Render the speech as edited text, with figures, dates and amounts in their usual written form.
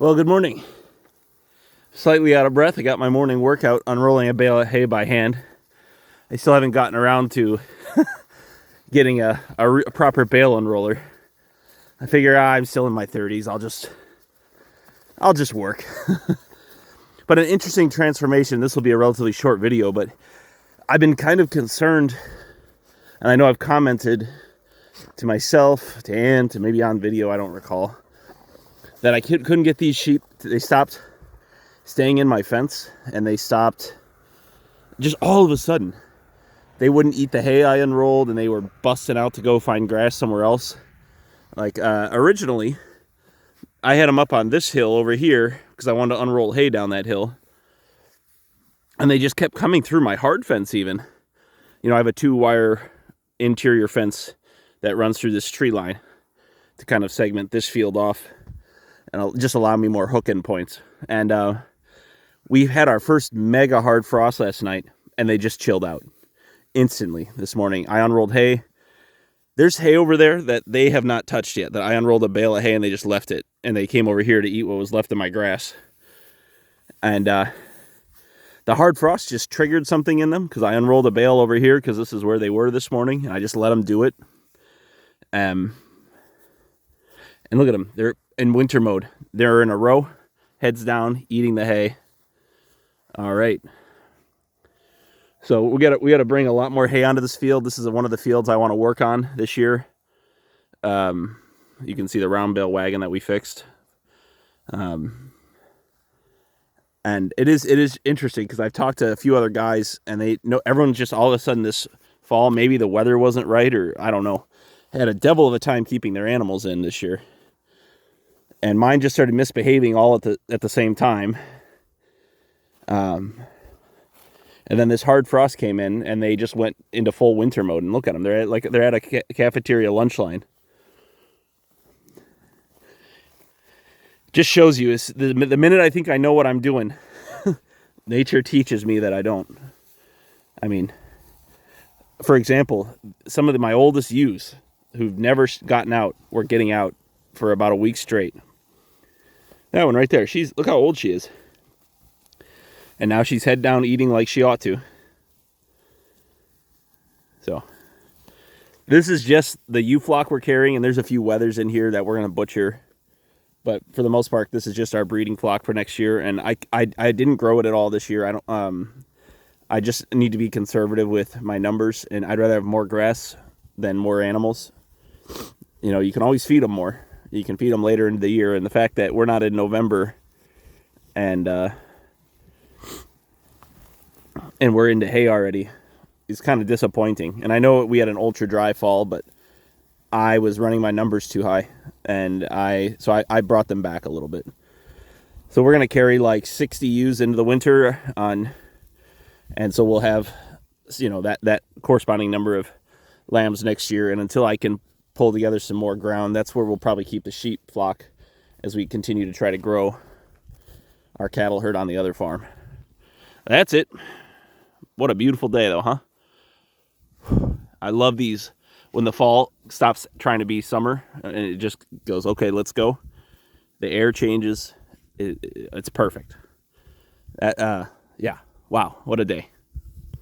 Well, good morning. Slightly out of breath. I got my morning workout unrolling a bale of hay by hand. I still haven't gotten around to getting a proper bale unroller. I figure I'm still in my 30s. I'll just work. But an interesting transformation. This will be a relatively short video, but I've been kind of concerned, and I know I've commented to myself, to Ann, to maybe on video, I don't recall, that I couldn't get these sheep. They stopped staying in my fence, and they stopped just all of a sudden. They wouldn't eat the hay I unrolled, and they were busting out to go find grass somewhere else. Like originally, I had them up on this hill over here because I wanted to unroll hay down that hill, and they just kept coming through my hard fence even. You know, I have a 2-wire interior fence that runs through this tree line to kind of segment this field off and just allow me more hook-in points. And we had our first mega hard frost last night, and they just chilled out instantly this morning. I unrolled hay. There's hay over there that they have not touched yet, that I unrolled a bale of hay and they just left it, and they came over here to eat what was left of my grass. And the hard frost just triggered something in them, because I unrolled a bale over here because this is where they were this morning, and I just let them do it. And look at them. They're in winter mode. They're in a row, heads down, eating the hay. All right. So we got to bring a lot more hay onto this field. This is one of the fields I want to work on this year. You can see the round bale wagon that we fixed. And it is interesting because I've talked to a few other guys, and they know everyone just all of a sudden this fall, maybe the weather wasn't right, or I don't know, had a devil of a time keeping their animals in this year. And mine just started misbehaving all at the same time. And then this hard frost came in, and they just went into full winter mode. And look at them; they're at a cafeteria lunch line. Just shows you is the minute I think I know what I'm doing, nature teaches me that I don't. I mean, for example, some of my oldest ewes who've never gotten out were getting out for about a week straight. That one right there, look how old she is. And now she's head down eating like she ought to. So this is just the ewe flock we're carrying, and there's a few wethers in here that we're going to butcher. But for the most part, this is just our breeding flock for next year. And I didn't grow it at all this year. I just need to be conservative with my numbers, and I'd rather have more grass than more animals. You know, you can always feed them more. You can feed them later in the year, and the fact that we're not in November and we're into hay already is kind of disappointing. And I know we had an ultra dry fall, but I was running my numbers too high, and I brought them back a little bit. So we're going to carry like 60 ewes into the winter and so we'll have, you know, that corresponding number of lambs next year. And until I can pull together some more ground, that's where we'll probably keep the sheep flock as we continue to try to grow our cattle herd on the other farm. That's it. What a beautiful day though, huh? I love these. When the fall stops trying to be summer and it just goes, okay, let's go. The air changes. It's perfect. Yeah. Wow. What a day.